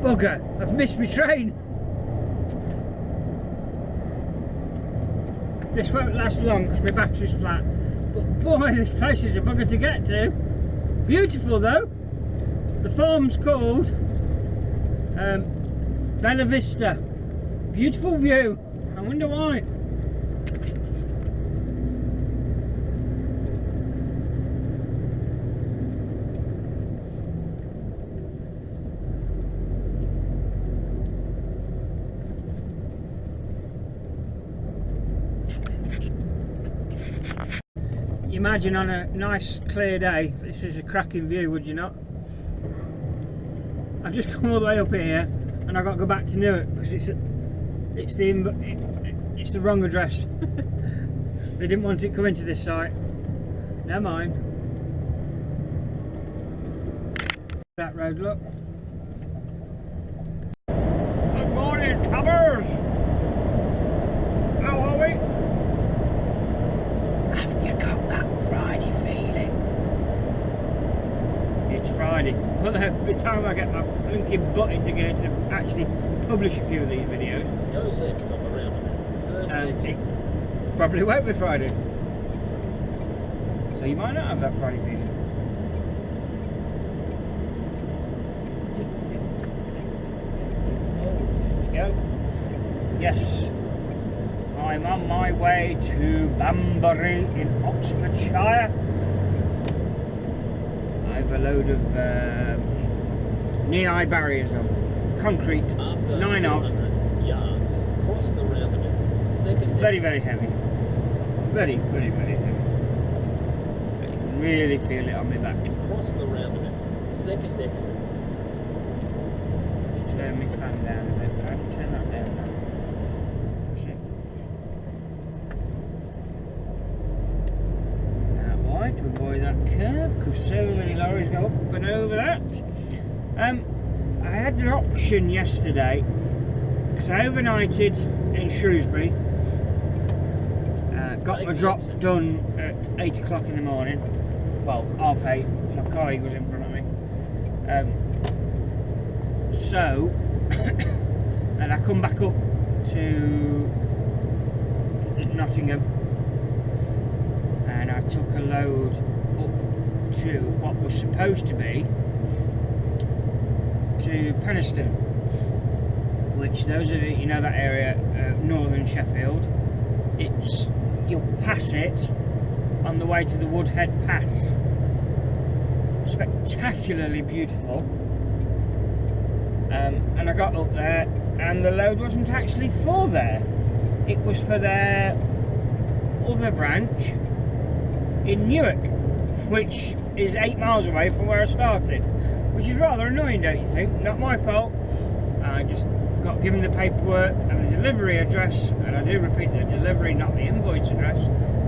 Bugger, I've missed my train. This won't last long because my battery's flat. But boy, this place is a bugger to get to. Beautiful though. The farm's called Bella Vista. Beautiful view. I wonder why. Imagine on a nice clear day, this is a cracking view, would you not? I've just come all the way up here and I've got to go back to Newark because it's the wrong address. They didn't want it coming to this site. Never mind. That road, look. Good morning, Tubbers! How are we? Have you got that Friday feeling? It's Friday. Although by the time I get my blinking butt into gear to actually publish a few of these videos, go left on the roundabout. it probably won't be Friday. So you might not have that Friday feeling. Oh, there we go. Yes. I'm on my way to Banbury in Oxfordshire. I have a load of knee-high barriers on. Concrete, After 9 off. 200 yards, cross the roundabout. Second Very, exit. very heavy. Very, very, very heavy. But you can really feel it on my back. Cross the roundabout. Second exit. Just turn my fan down a bit. I can turn that down now. That's it. To avoid that curb because so many lorries go up and over that. I had an option yesterday because I overnighted in Shrewsbury, got my drop done at 8 o'clock in the morning, well half 8, my colleague was in front of me, so and I come back up to Nottingham and I took a load up to what was supposed to be to Penistone, which those of you know that area, northern Sheffield, it's, you'll pass it on the way to the Woodhead Pass. Spectacularly beautiful. And I got up there and the load wasn't actually for there, it was for their other branch in Newark, which is 8 miles away from where I started, which is rather annoying, don't you think? Not my fault. I just got given the paperwork and the delivery address, and I do repeat, the delivery, not the invoice address.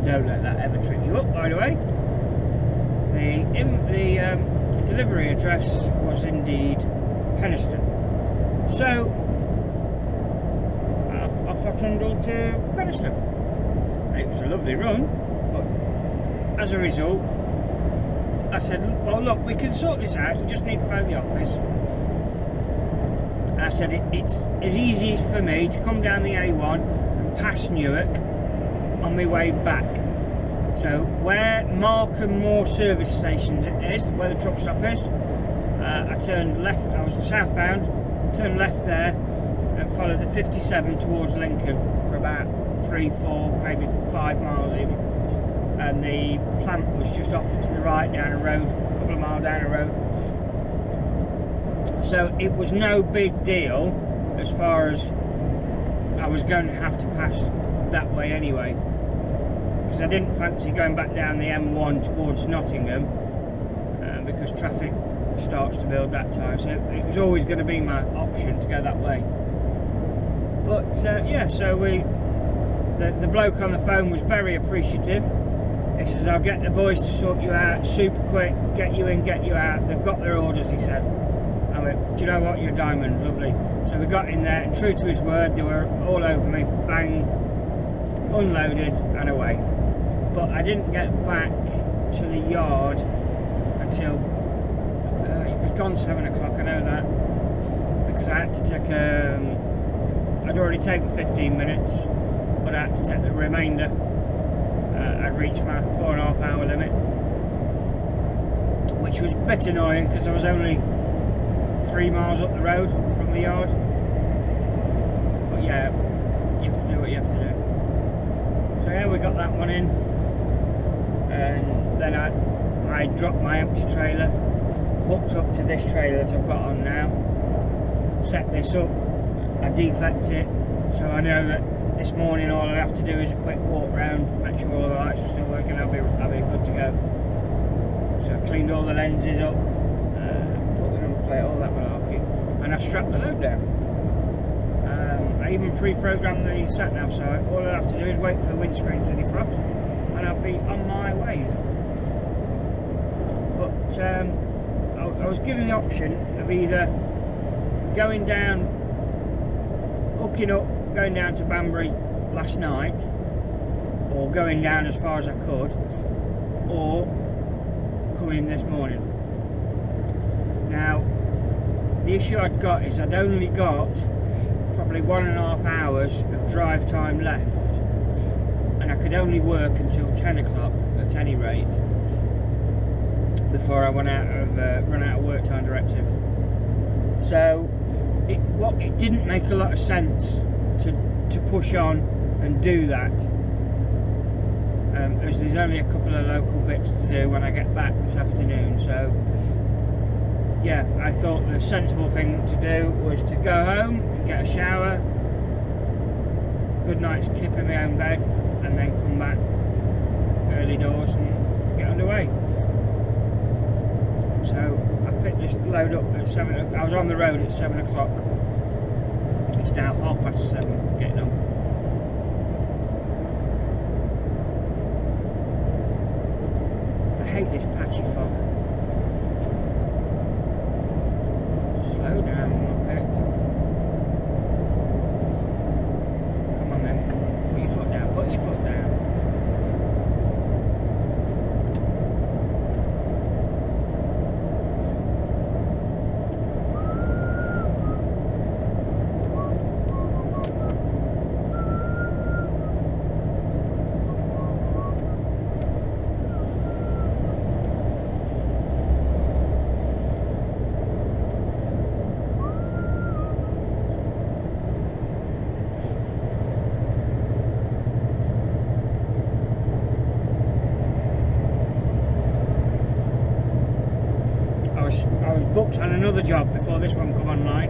Don't let that ever trip you up, by the way. The delivery address was indeed Penistone. So off I trundled to Penistone. It was a lovely run, but as a result, I said, well look, we can sort this out, you just need to phone the office. And I said, it's as easy for me to come down the A1 and pass Newark on my way back. So where Markham Moor service station is, where the truck stop is, I turned left, I was southbound, turned left there and followed the 57 towards Lincoln for about 3, 4, maybe 5 miles even. And the plant was just off to the right down a road, a couple of miles down a road. So it was no big deal as far as I was going to have to pass that way anyway, because I didn't fancy going back down the M1 towards Nottingham because traffic starts to build that time, so it was always going to be my option to go that way. But yeah, so the bloke on the phone was very appreciative. He says, I'll get the boys to sort you out super quick, get you in, get you out. They've got their orders, he said. I went, do you know what, you're a diamond, lovely. So we got in there, and true to his word, they were all over me, bang, unloaded and away. But I didn't get back to the yard until, it was gone 7 o'clock, I know that. because I had to take I'd already taken 15 minutes, but I had to take the remainder. I'd reached my 4.5 hour limit, which was a bit annoying because I was only 3 miles up the road from the yard. But yeah, you have to do what you have to do. So yeah, we got that one in, and then I dropped my empty trailer, hooked up to this trailer that I've got on now, set this up, I defect it, so I know that this morning all I have to do is a quick walk round, make sure all the lights are still working, I'll be good to go. So I cleaned all the lenses up, put the number plate, all that malarkey, and I strapped the load down. I even pre-programmed the sat-nav, so all I have to do is wait for the windscreen to defrost and I'll be on my ways. But I was given the option of either going down, hooking up, going down to Banbury last night, or going down as far as I could, or coming in this morning. Now, the issue I'd got is I'd only got probably 1.5 hours of drive time left, and I could only work until 10 o'clock at any rate before I run out of work time directive. So it didn't make a lot of sense to push on and do that, as there's only a couple of local bits to do when I get back this afternoon. So yeah, I thought the sensible thing to do was to go home and get a shower, a good night's kip in my own bed, and then come back early doors and get underway. So I picked this load up at 7 o'clock. I was on the road at 7 o'clock. It's now 7:30 getting on. I hate this patchy fog. Slow down, Muppet. Come on then. Put your foot down. Put your foot down. I was booked on another job before this one come online.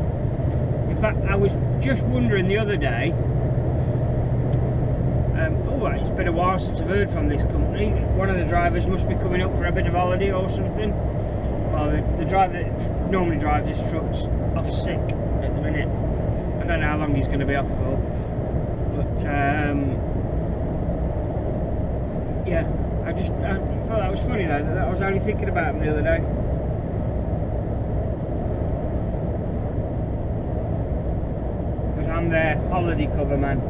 In fact, I was just wondering the other day, it's been a while since I've heard from this company. One of the drivers must be coming up for a bit of holiday or something. Well, the driver that normally drives this truck's off sick at the minute. I don't know how long he's going to be off for, but yeah, I thought that was funny though, that I was only thinking about him the other day. I'm their holiday cover man.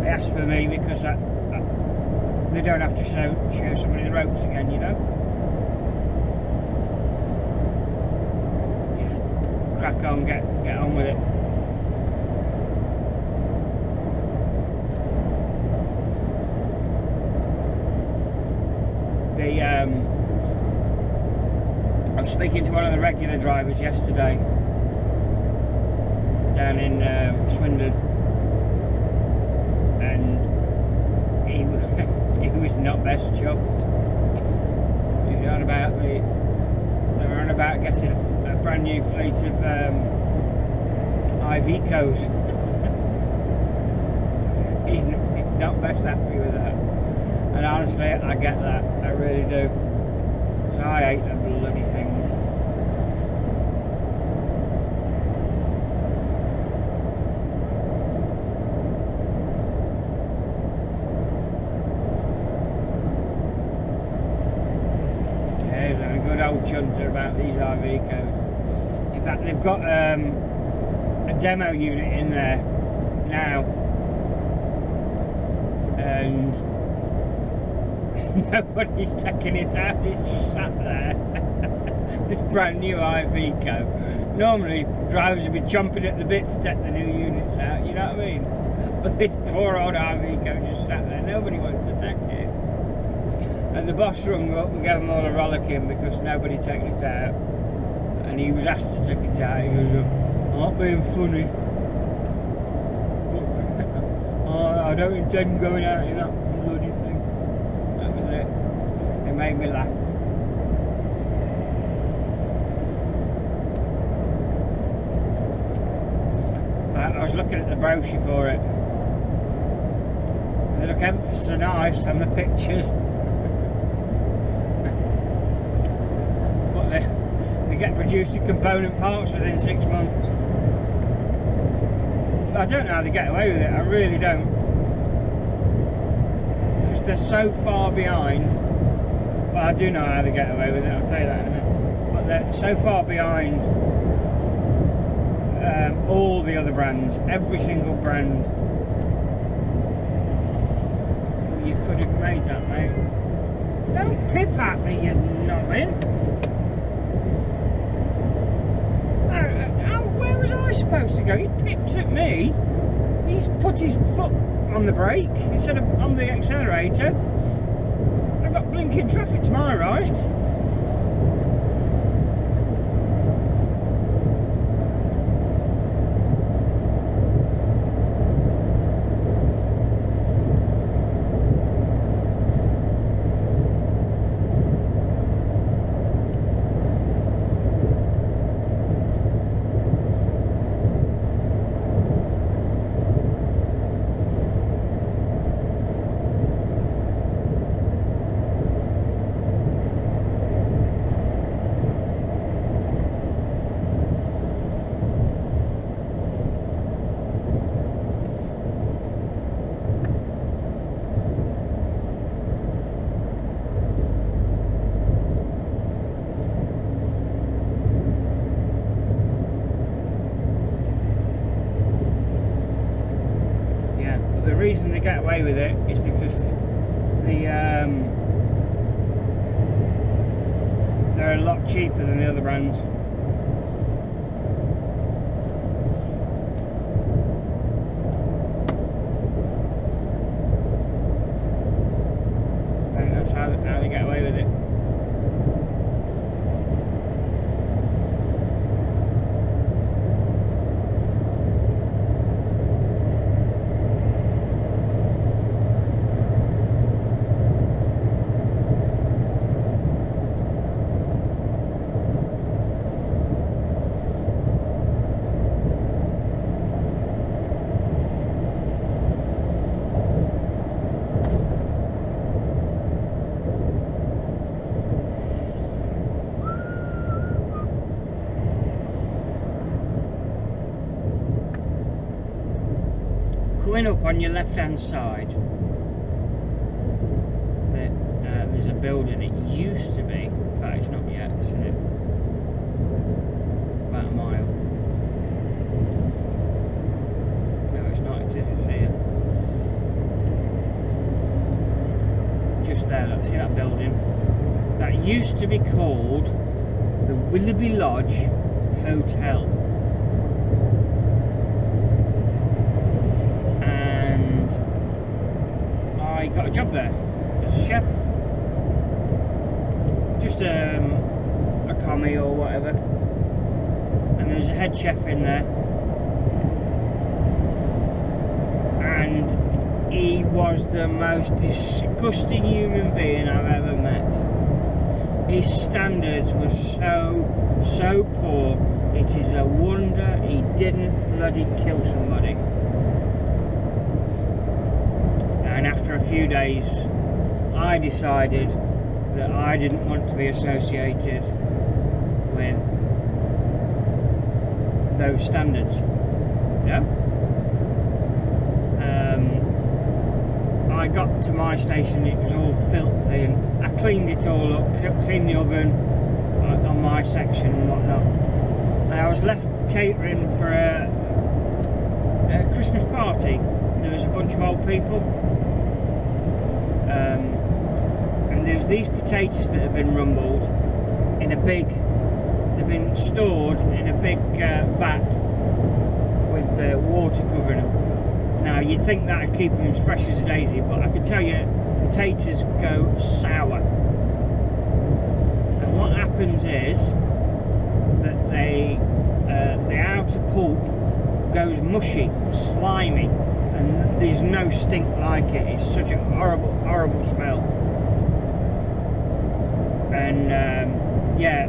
They asked for me because they don't have to show somebody the ropes again, you know. Just crack on, get on with it. I was speaking to one of the regular drivers yesterday down in Swindon, and he was not best chuffed. He was on about they were on about getting a brand new fleet of Ivecos. He's not best happy with that, and honestly, I get that. I really do. I hate them bloody things. Yeah, he's a good old chunter about these Ivecos. In fact, they've got a demo unit in there now, and nobody's taking it out, it's just sat there. this brand new Iveco. Normally drivers would be chomping at the bit to take the new units out, you know what I mean? But this poor old Iveco just sat there, nobody wants to take it. And the boss rung up and gave them all a rollicking because nobody taken it out. And he was asked to take it out. He goes, I'm not being funny. I don't intend going out in that bloody thing. That was it. It made me laugh. I was looking at the brochure for it. They look ever so nice on the pictures. But they get reduced to component parts within 6 months. I don't know how they get away with it, I really don't. Because they're so far behind. Well, I do know how they get away with it, I'll tell you that in a minute. But they're so far behind all the other brands, every single brand. Well, you could have made that, mate. Don't pip at me, you nobbin. Where was I supposed to go? He pipped at me. He's put his foot on the brake instead of on the accelerator. I've got blinking traffic to my right. The reason they get away with it is because they're a lot cheaper than the other brands. I think that's how they get away with it. Coming up on your left hand side, there's a building. It used to be, in fact it's not yet, it's in about a mile. No, it's not, it is, it's here. Just there, look, see that building? That used to be called the Willoughby Lodge Hotel. I got a job there as a chef, just a commie or whatever, and there was a head chef in there, and he was the most disgusting human being I've ever met. His standards were so poor, it is a wonder he didn't bloody kill somebody. And after a few days, I decided that I didn't want to be associated with those standards. Yeah. I got to my station, it was all filthy, and I cleaned it all up, cleaned the oven on my section and whatnot. And I was left catering for a Christmas party. There was a bunch of old people. And there's these potatoes that have been rumbled in a big they've been stored in a big vat with water covering them. Now you'd think that would keep them as fresh as a daisy, but I can tell you potatoes go sour. And what happens is that the outer pulp goes mushy, slimy, and there's no stink like it. It's such a horrible smell. And yeah,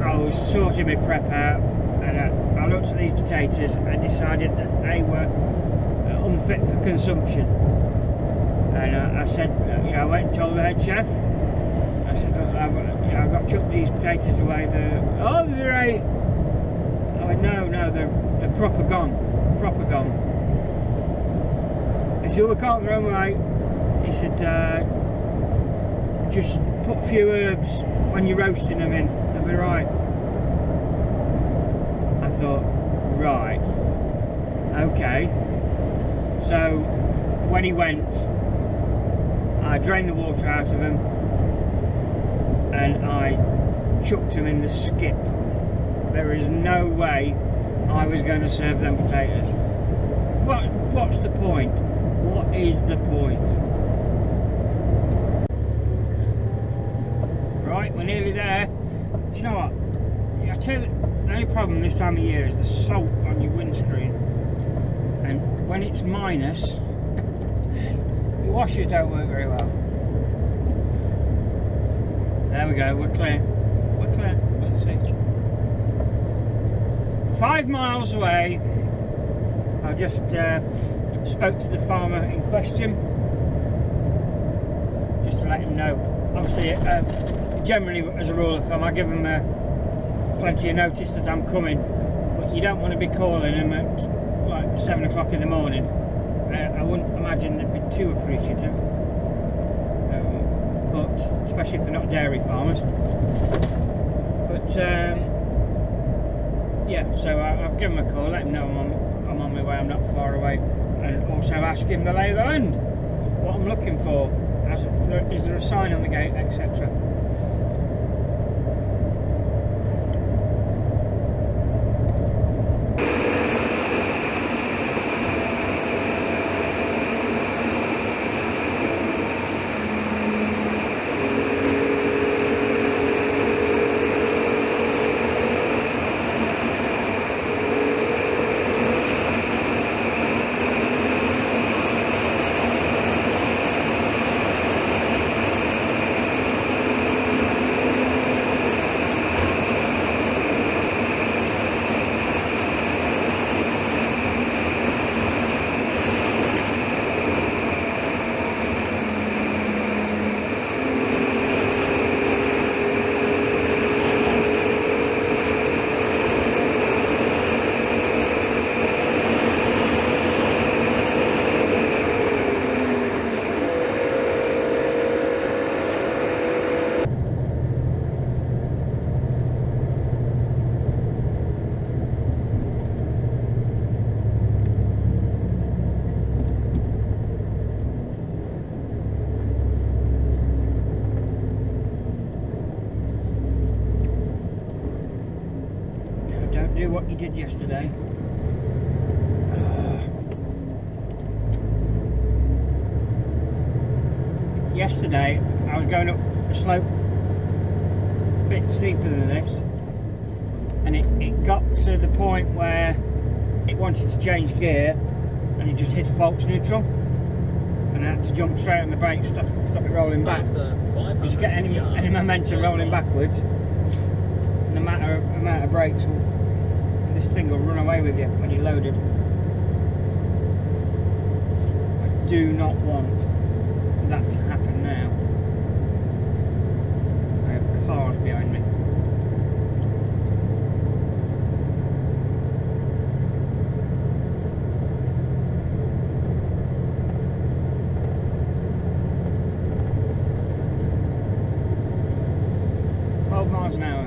I was sorting my prep out, and I looked at these potatoes and decided that they were unfit for consumption. And I said, I went and told the head chef. I said, I've got to chuck these potatoes away. They're great. I went, no, they're proper gone. He said, we can't throw them away. He said, just put a few herbs when you're roasting them in, they'll be right. I thought, right, okay. So when he went, I drained the water out of them and I chucked them in the skip. There is no way I was going to serve them potatoes. What's the point? What is the point? Right, we're nearly there. Do you know what? I tell you, the only problem this time of year is the salt on your windscreen. And when it's minus, the washers don't work very well. There we go, we're clear. Let's see. 5 miles away. I just spoke to the farmer in question, just to let him know. Obviously, generally, as a rule of thumb, I give them plenty of notice that I'm coming, but you don't want to be calling them at like 7 o'clock in the morning. I wouldn't imagine they'd be too appreciative, but especially if they're not dairy farmers. But yeah, so I've given him a call, let him know I'm on my way, I'm not far away, and also ask him the lay of the land, what I'm looking for, is there a sign on the gate, etc. Do what you did yesterday. Yesterday I was going up a slope a bit steeper than this, and it got to the point where it wanted to change gear and it just hit false neutral, and I had to jump straight on the brakes, stop it rolling back, because you get any momentum rolling backwards, no matter amount of brakes, this thing will run away with you when you're loaded. I do not want that to happen now. I have cars behind me. Miles an hour.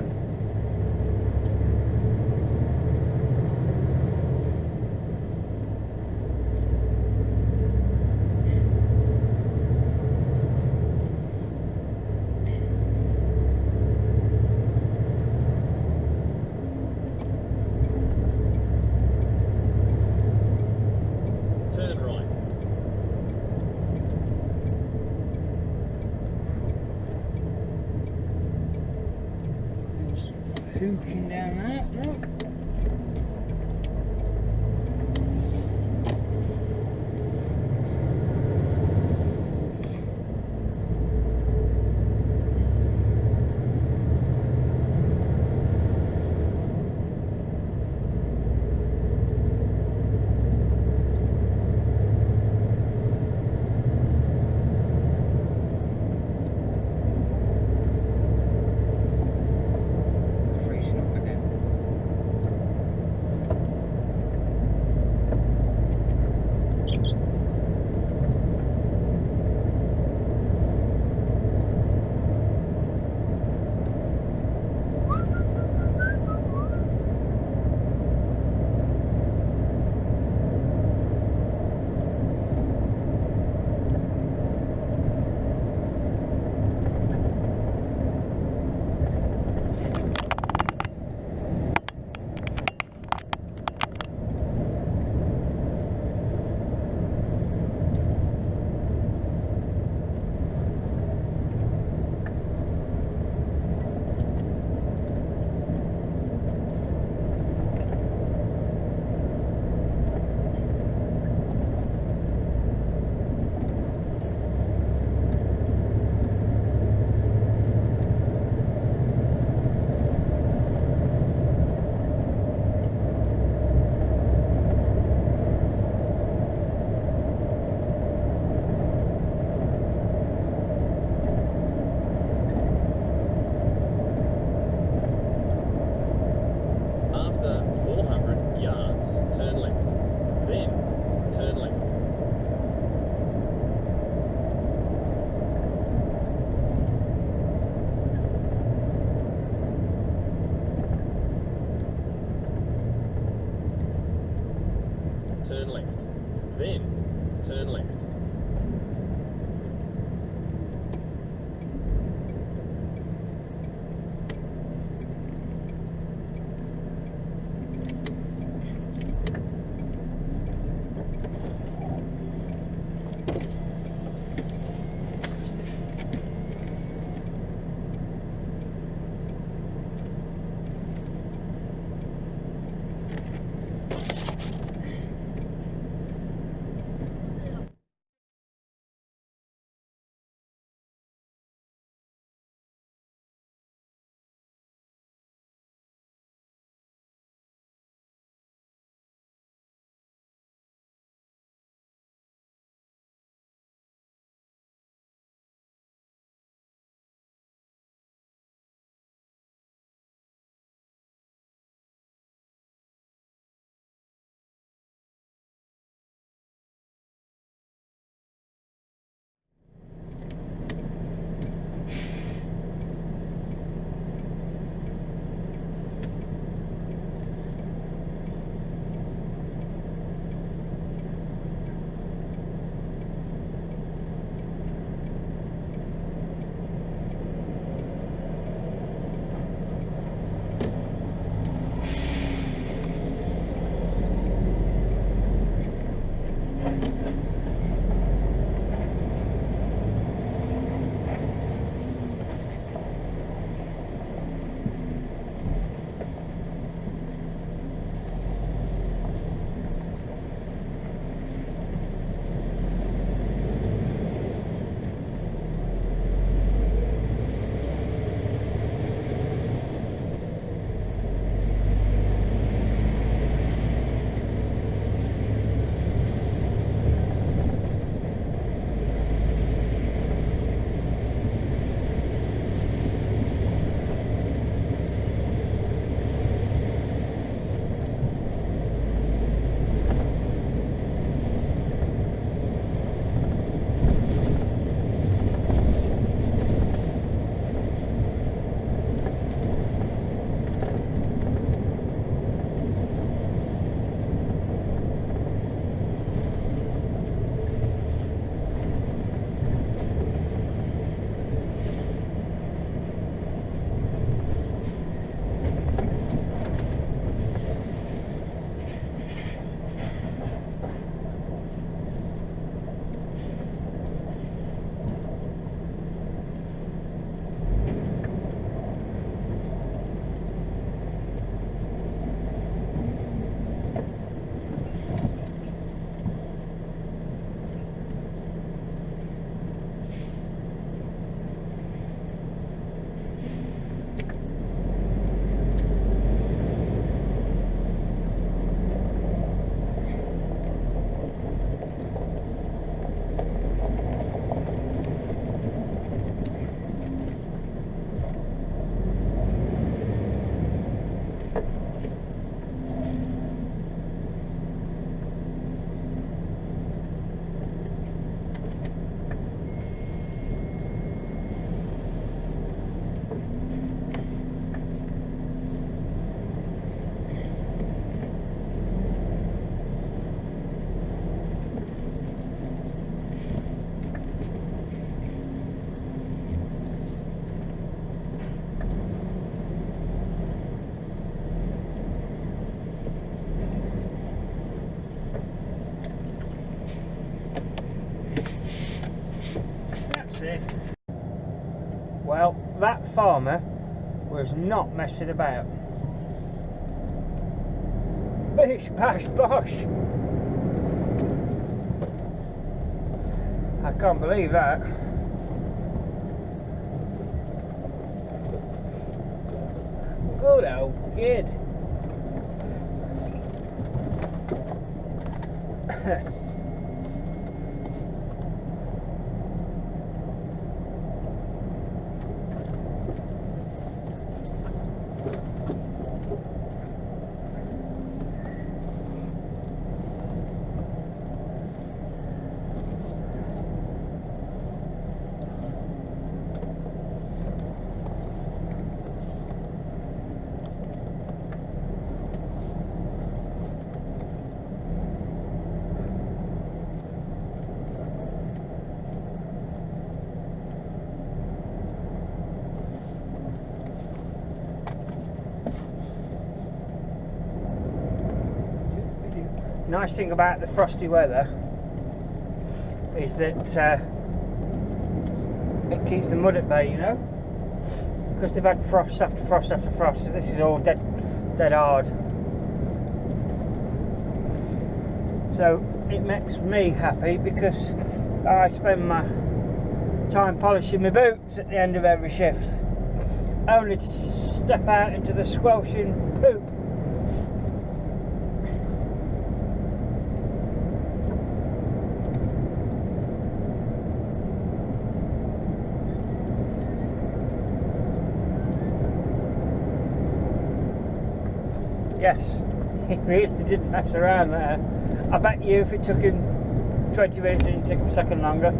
turn right. Nothing's hooking down there. No. Freezing up again. After 400 yards, turn left. Then turn left. Turn left. Then turn left. it. Well, that farmer was not messing about. Bish bash bosh. I can't believe that. Good old kid. Nice thing about the frosty weather is that it keeps the mud at bay, you know, because they've had frost after frost after frost, so this is all dead hard. So it makes me happy because I spend my time polishing my boots at the end of every shift, only to step out into the squelching poop. Yes, he really didn't mess around there. I bet you if it took him 20 minutes, it didn't take him a second longer.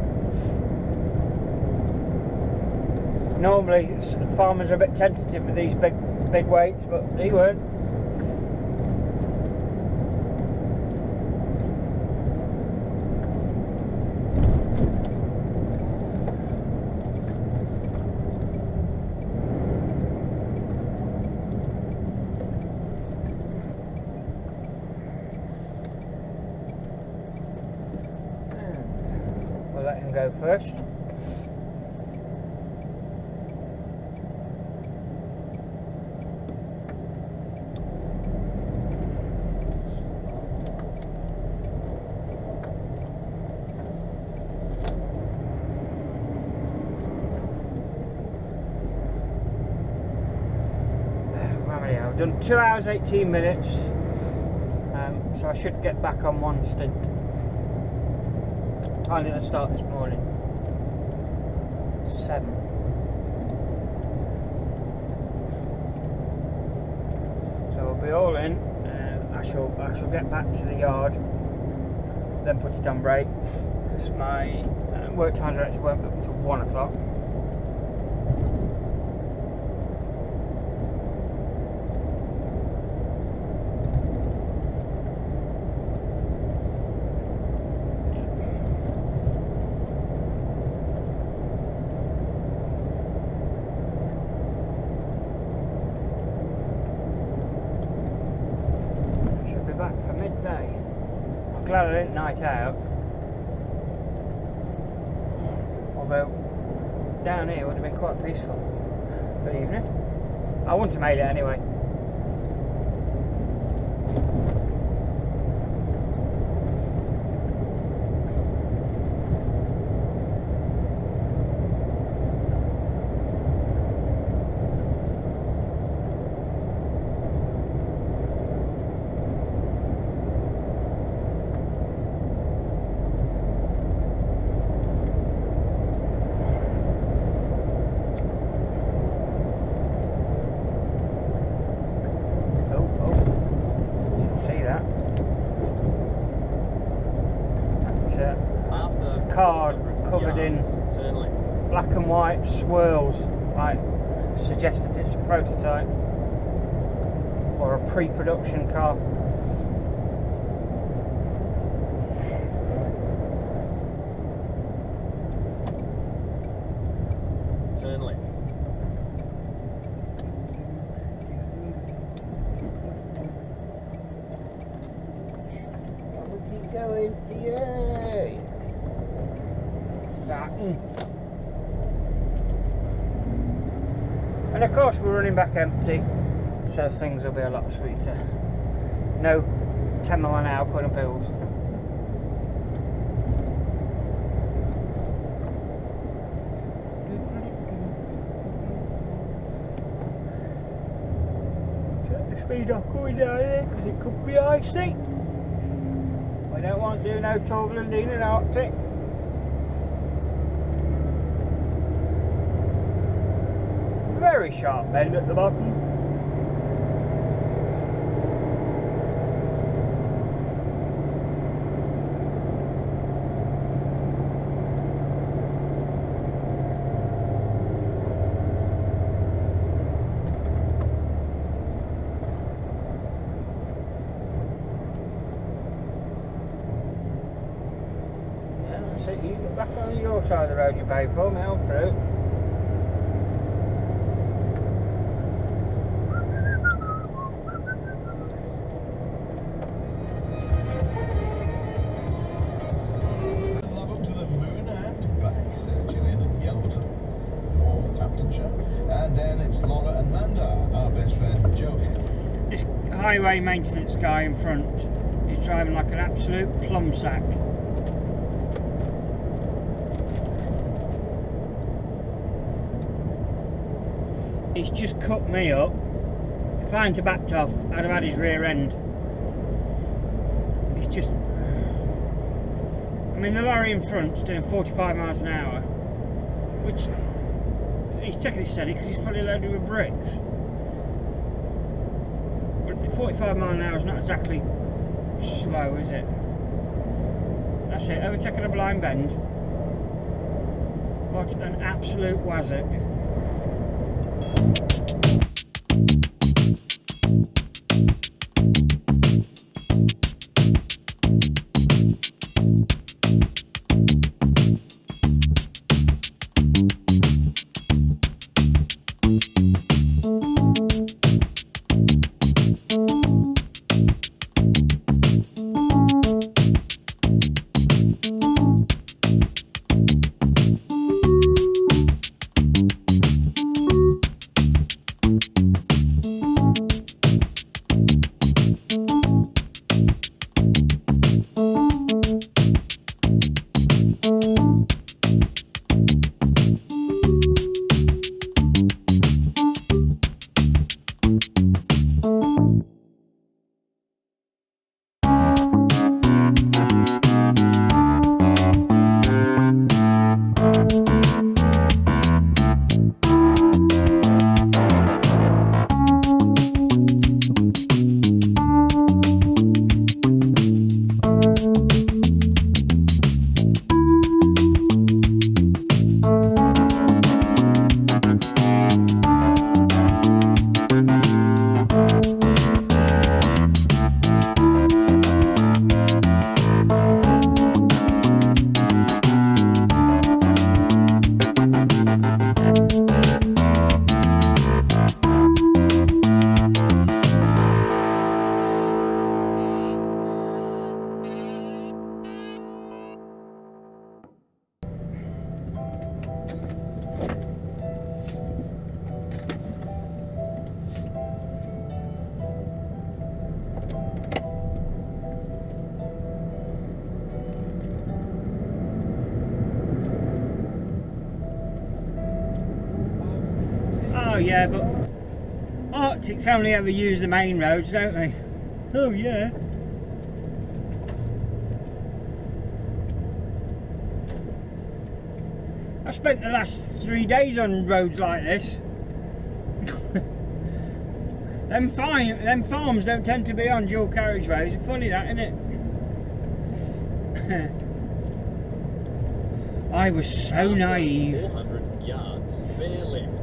Normally, farmers are a bit tentative with these big weights, but he weren't. We'll let him go first. I've done 2 hours 18 minutes, so I should get back on one stint. What time did I start this morning? 7. So we'll be all in. I shall get back to the yard, then put it on break because my work time director won't be up until 1 o'clock. Back for midday. I'm glad I didn't night out, although down here would have been quite peaceful for the evening. I wouldn't have made it anyway. It's a car covered in black and white swirls, like suggests that it's a prototype or a pre-production car. Turn left. Can we keep going? Yay! That. And of course we're running back empty, so things will be a lot sweeter. No 10 mile an hour going up hills. Take the speed off going down here because it could be icy. We don't want to do no turbulent in an Arctic. Very sharp bend at the bottom. Yeah, that's it. You get back on your side of the road you pay for, me on through. This highway maintenance guy in front is driving like an absolute plum sack. He's just cut me up. If I hadn't backed off, I'd have had his rear end. It's just... I mean, the lorry in front's doing 45 miles an hour, which he's taking it steady because he's fully loaded with bricks. 45 mile an hour is not exactly slow, is it? That's it, overtaking a blind bend. What an absolute wazzock. Oh yeah, but Arctics only ever use the main roads, don't they? Oh yeah. I spent the last 3 days on roads like this. Them farms don't tend to be on dual carriageways. It's funny that, isn't it? I was so naive. 400 yards, fair left.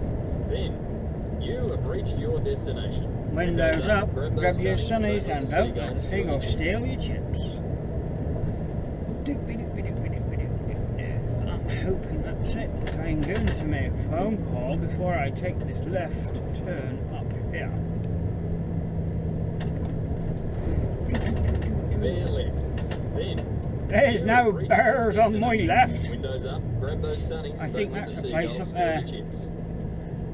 Then you have reached your destination. Windows up, grab your sunnies and don't let the seagulls steal your chips. I'm hoping that's it. I'm going to make a phone call before I take this left turn up here. Fair left. Then there's no bears on my left. Windows up, grab those sunnies. I think that's the place up there.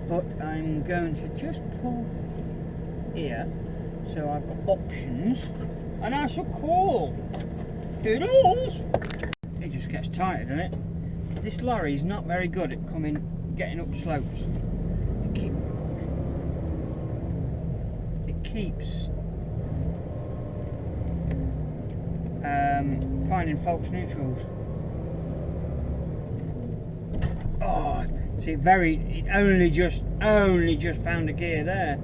but I'm going to just pull here, so I've got options, and I shall call. Doodles! It just gets tighter, doesn't it? This lorry is not very good at getting up slopes. It keeps finding false neutrals. Oh, see, it only just found a gear there.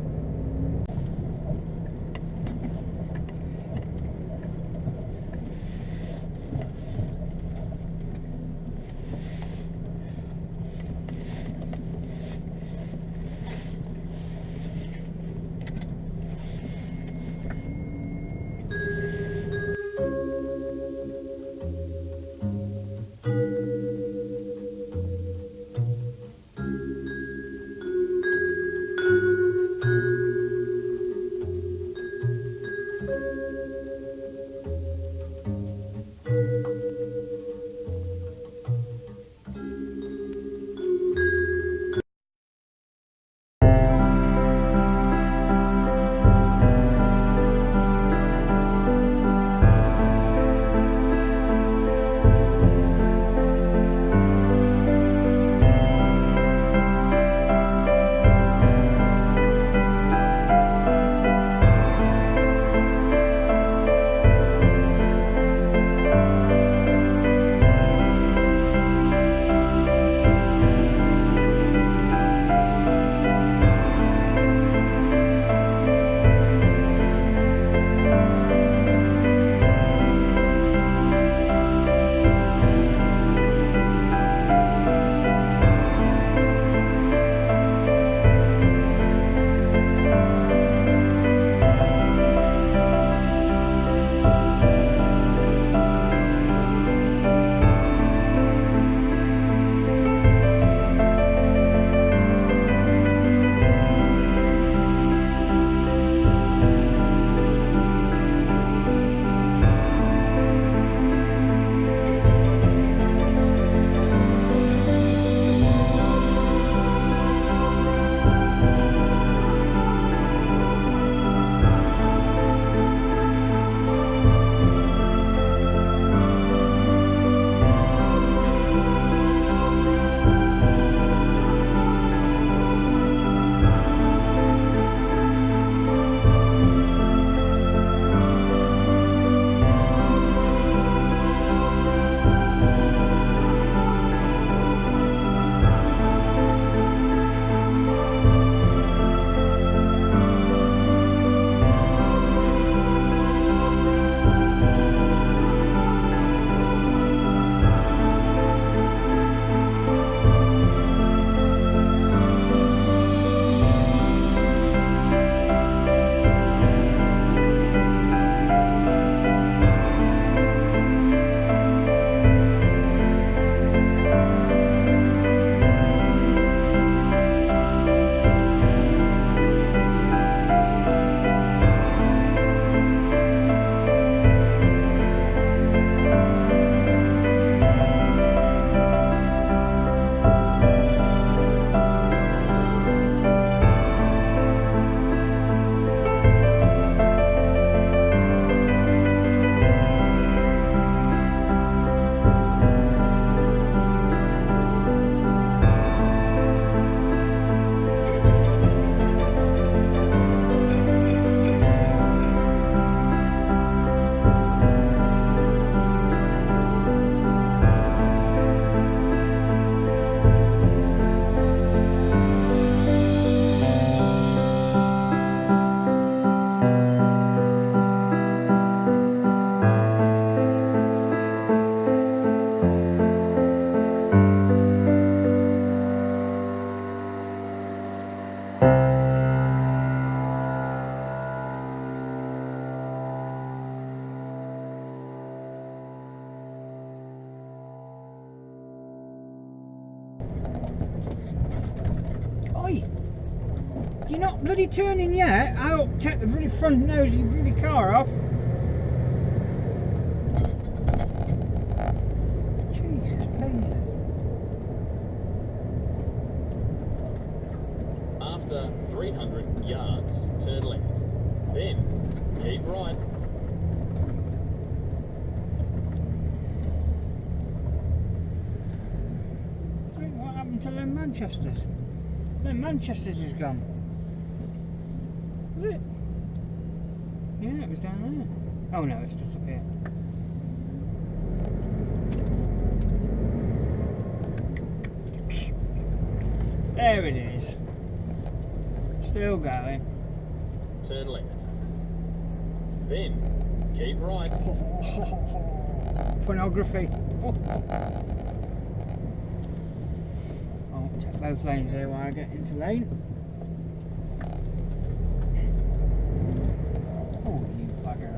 Oi! You're not bloody turning yet? I'll take the bloody front nose of your bloody car off. Jesus, Peter. 300 yards, turn left. Then keep right. What happened to Len Manchester's? Len Manchester's is gone. Was it? Yeah, it was down there. Oh no, it's just up here. There it is. Still going. Turn left. Then keep right. Pornography. I'll take both lanes there while I get into lane. Oh, you bugger.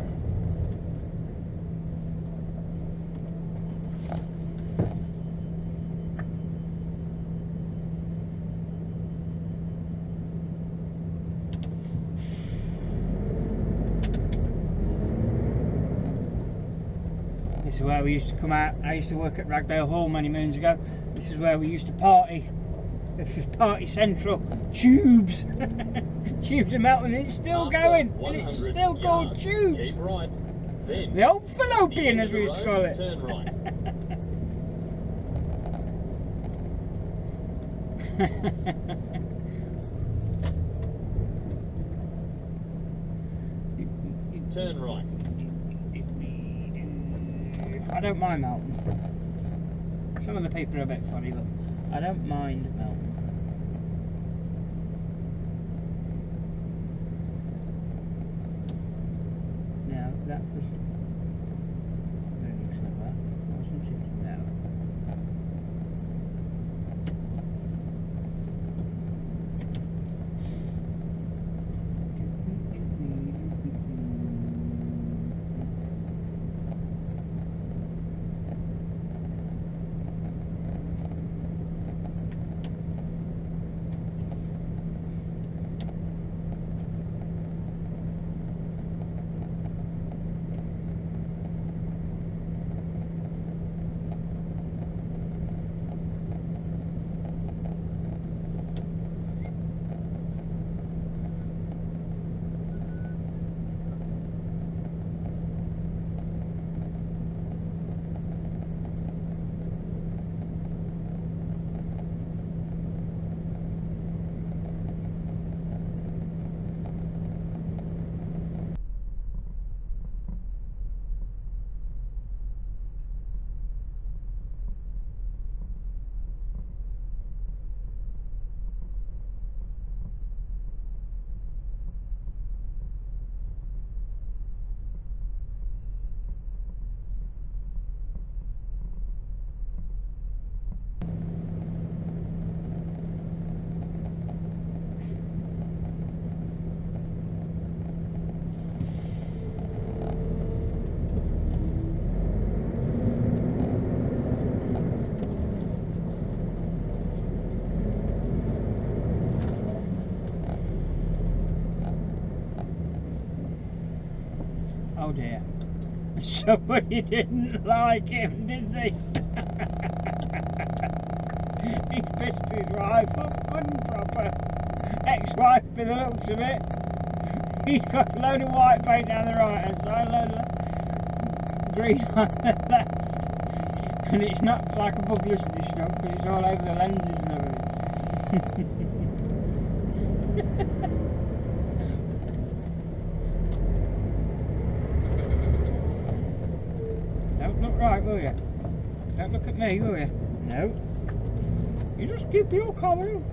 This is where we used to come out. I used to work at Ragdale Hall many moons ago. This is where we used to party. This was Party Central. Tubes. Tubes of Melton. It's still going. And it's still called Tubes. Keep right. Then The old fallopian, as we used to call it. Turn right. Turn right. I don't mind Melton. Some of the people are a bit funny, but I don't mind Melton. Now that was very clever, wasn't it? No. Oh dear. Somebody didn't like him, did they? He's pissed his wife off unproper. Ex-wife by the looks of it. He's got a load of white paint down the right hand side, a load of green on the left. And it's not like a publicity stunt because it's all over the lenses and everything. Don't look right, will you? Don't look at me, will you? No. You just keep your comment.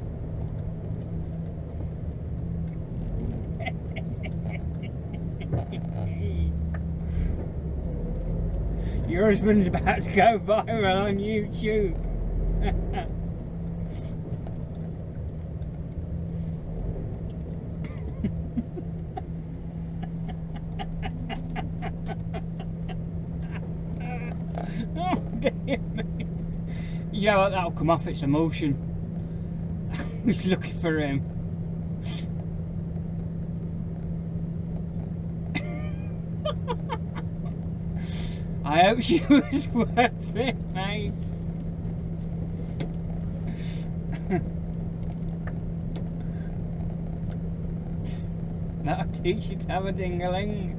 Your husband's about to go viral on YouTube. Oh dear me. You know what, that'll come off its emotion. He's looking for him. I hope she was worth it, mate. That'll teach you to have a ding-a-ling.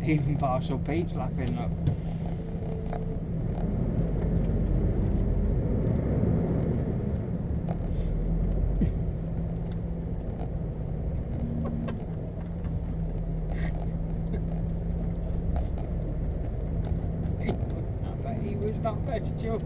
Even Parcel Pete's laughing, look. I bet he was not best joke.